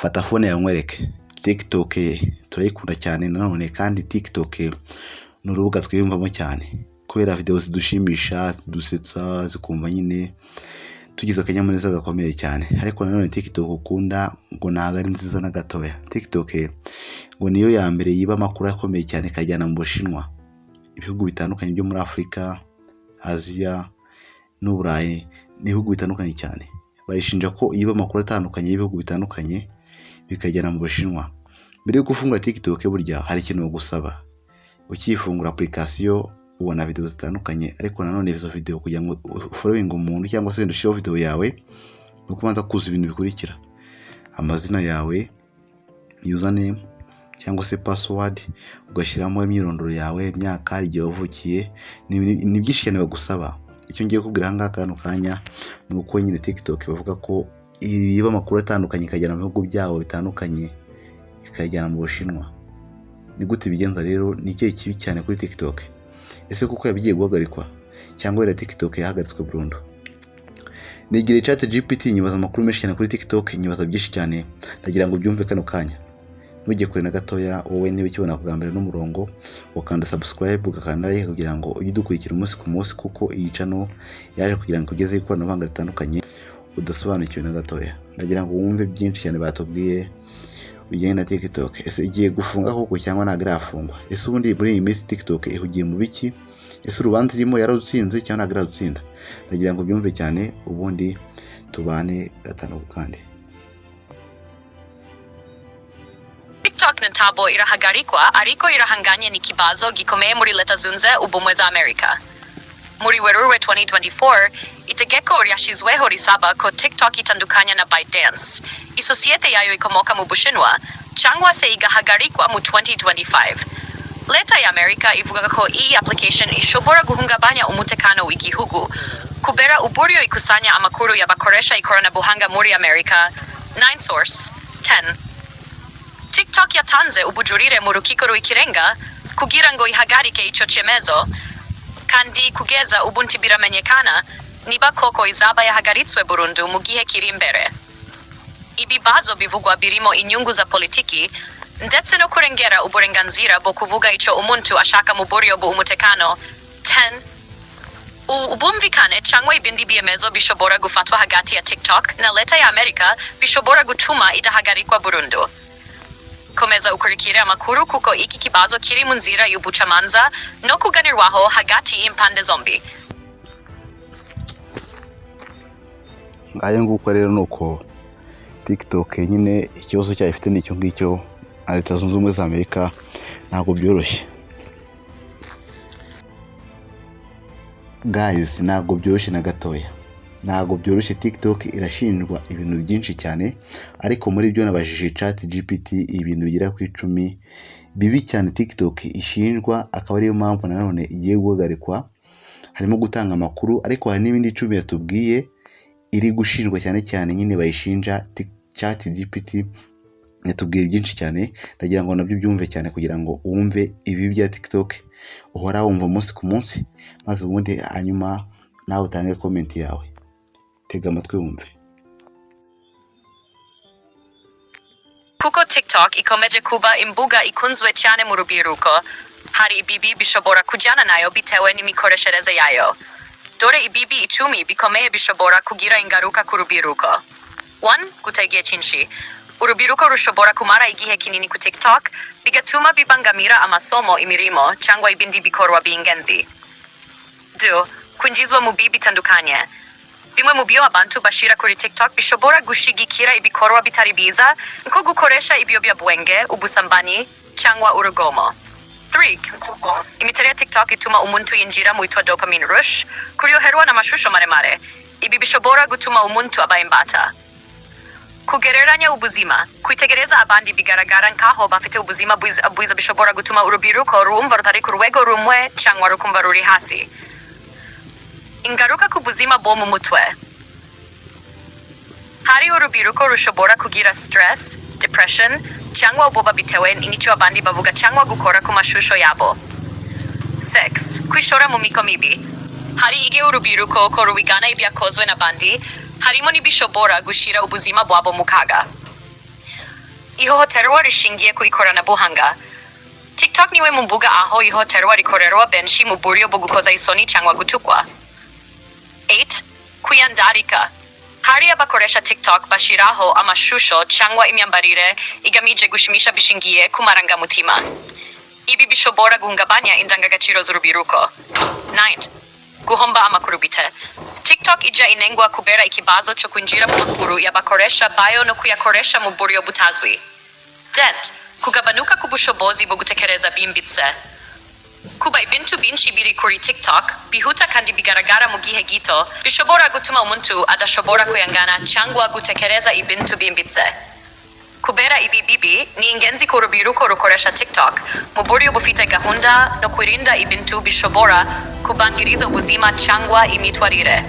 fata phone yawe nkwereke. TikTok turayikunda cyane nanone, kandi TikTok ni urubuga twiyumvamo cyane kubera video zidushimisha, zidusetsa, zikumva nyine tugize akanyamuneza gakomeye cyane. Ariko nanone TikTok ukunda ngo ntago ari nziza na gatoya. TikTok ngo niyo ya mbere yiba amakuru akomeye cyane ikajyana mu Bushinwa, ibihugu bitandukanye byo muri Afrika, Aziya n'Uburayi, n'ibihugu bitandukanye cyane. Bayishinja ko yiba amakuru atandukanye y'ibihugu bitandukanye bikajyana mu Bushinwa. Mbere yo gufungura TikTok burya hari ikintu bagusaba. Ukifungura application ubona video zitandukanye, ariko nanone izo video kugira ngo following umuntu cyangwa se ndushireho video yawe no kubanza kuza ibintu bikurikira: amazina yawe, username cyangwa se password, ugashyiramo imyirondoro yawe, imyaka, igihe wavukiye, ni byinshi cyane bagusaba. Icyo ngiye kubwira hanga kano kanya ni uko nyine TikTok bavuga ko yiba amakuru atandukanye ikajyana mu bihugu byabo bitandukanye ikajyana mu Bushinwa. Ni gute bigenza rero? Ni ikihe kibi cyane kuri TikTok? Ese kuko yabigiye guhagarikwa cyangwa era TikTok yahagaritswe burundu? Nigire ChatGPT nyibaza amakuru menshi cyane kuri TikTok, nyibaza byinshi cyane, ndagira ngo byumve kano kanya. Ntujye kure na gatoya, wowe niba ukibona kugambira n'umurongo ukanda subscribe ugakanda like kugira ngo ujye dukurikira umunsi ku munsi, kuko iyi channel yaje kugira ngo ugeze ikoranabuhanga ritandukanye udasobanukiwe na gatoya. Ndagira ngo wumve byinshi cyane batubwiye bijyanye na TikTok. Ese igiye gufunga koko cyangwa ntabwo irafungwa? Ese ubundi muri iyi minsi TikTok ihugiye mu biki? Ese urubanza irimo yararutsinze cyangwa ntabwo irarutsinda? Ndagira ngo byumve cyane, ubundi tubane gatanu kandi. TikTok na tabo irahagarikwa, ariko irahanganye n'ikibazo gikomeye muri Leta Zunze Ubumwe za Amerika. Muri Werurwe 2024, itegeko ryashyizweho risaba ko TikTok itandukanya na ByteDance, isosiyete yayo ikomoka mu Bushinwa, cyangwa se igahagarikwa mu 2025. Leta ya Amerika ivuga ko iyi application ishobora guhungabanya umutekano w'igihugu kubera uburyo ikusanya amakuru y'abakoresha ikoranabuhanga muri Amerika. 9 Source 10. TikTok yatanze ubujurire mu rukiko rw'ikirenga kugira ngo ihagarike icyo cyemezo, kandi kugeza ubu ntibiramenyekana niba koko izaba yahagaritswe burundu mu gihe kiri imbere. Ibibazo bivugwa birimo inyungu za politiki ndetse no kurengera uburenganzira bwo kuvuga icyo umuntu ashaka mu buryo bw'umutekano. 10. Ubumvikane cyangwa ibindi byemezo bishobora gufatwa hagati ya TikTok na Leta ya Amerika bishobora gutuma idahagarikwa burundu. Komeza ukurikire amakuru kuko iki kibazo kiri mu nzira y'ubucamanza no kuganirwaho hagati y'impande zombi. Ngayo nguko rero nuko TikTok nyine ikibazo cyayo ifite n'icyo ngicyo, na Leta Zunze Ubumwe za Amerika ntabwo byoroshye. Guys, ntabwo byoroshye na gatoya. Ntabwo byoroshye. TikTok irashinjwa ibintu byinshi cyane, ariko muri byo nabajije ChatGPT ibintu bigera ku 10 bibi cyane TikTok ishinjwa, akaba ariyo mpamvu nanone igiye guhagarikwa. Harimo gutanga amakuru, ariko hari n'ibindi 10 yatubwiye iri gushinjwa cyane cyane nyine bayishinja. ChatGPT yatubwiye byinshi cyane, ndagira ngo nabyo byumve cyane kugira ngo wumve ibi bya TikTok uhora wumva umunsi ku munsi, maze ubundi hanyuma nawe utange comment yawe. Tega amatwi wumve. Kuko TikTok ikomeje kuba imbuga ikunzwe cyane mu rubyiruko, hari ibibi bishobora kujyana nayo bitewe n'imikoreshereze yayo. Dore ibibi 10 bikomeye bishobora kugira ingaruka ku rubyiruko. 1. Gutegea cyinshi. Urubyiruko rushobora kumara igihe kinini ku TikTok, bigatuma bibangamira amasomo, imirimo cyangwa ibindi bikorwa by'ingenzi. 2. Kwinjizwa mu bibi bitandukanye. Bimwe mu byo abantu bashira kuri TikTok bishobora gushigikira ibikorwa bitari byiza, nko gukoresha ibiyobyabwenge, ubusambanyi cyangwa urugomo. 3. Imiterere ya TikTok ituma umuntu yinjira mu yitwa dopamine rush, kuryoherwa n'amashusho maremare. Ibi bishobora gutuma umuntu aba imbata. Kugereranya ubuzima. Kwitegereza abandi bigaragara nkaho bafite ubuzima bwiza bishobora gutuma urubyiruko rumva rutari ku rwego rumwe cyangwa rukumva ruri hasi. Ingaruka ku buzima bwo mu mutwe. Hari urubyiruko rushobora kugira stress, depression cyangwa ubwoba bitewe n'icyo abandi bavuga cyangwa gukora ku mashusho yabo. 6. Kwishora mu miko mibi. Hari igihe urubyiruko ko rubigana ibyakozwe n'abandi, harimo n'ibishobora gushira ubuzima bwabo mu kaga. ihohoterwa rishingiye ku ikoranabuhanga. TikTok niwe mbuga aho ihohoterwa rikorerwa benshi mu buryo bwo gukoza isoni cyangwa gutukwa. 8. Kwiyandarika. Hari abakoresha TikTok bashiraho amashusho cyangwa imyambarire igamije gushimisha bishingiye ku marangamutima. Ibi bishobora guhungabanya indangagaciro z'urubyiruko. 9. Guhomba amakuru bite. TikTok ija inengwa kubera ikibazo cyo kwinjira mu makuru y'abakoresha bayo no kuyakoresha mu buryo butazwi. 10. Kugabanuka k'ubushobozi bwo gutekereza byimbitse. Kuba ibintu byinshi biri kuri TikTok bihuta kandi bigaragara mu gihe gito bishobora gutuma umuntu adashobora kuyangana cyangwa gutekereza ibintu byimbitse. Kubera ibi bibi ni ingenzi ko urubyiruko rukoresha TikTok mu buryo bufite gahunda no kwirinda ibintu bishobora kubangiriza ubuzima cyangwa imitwarire.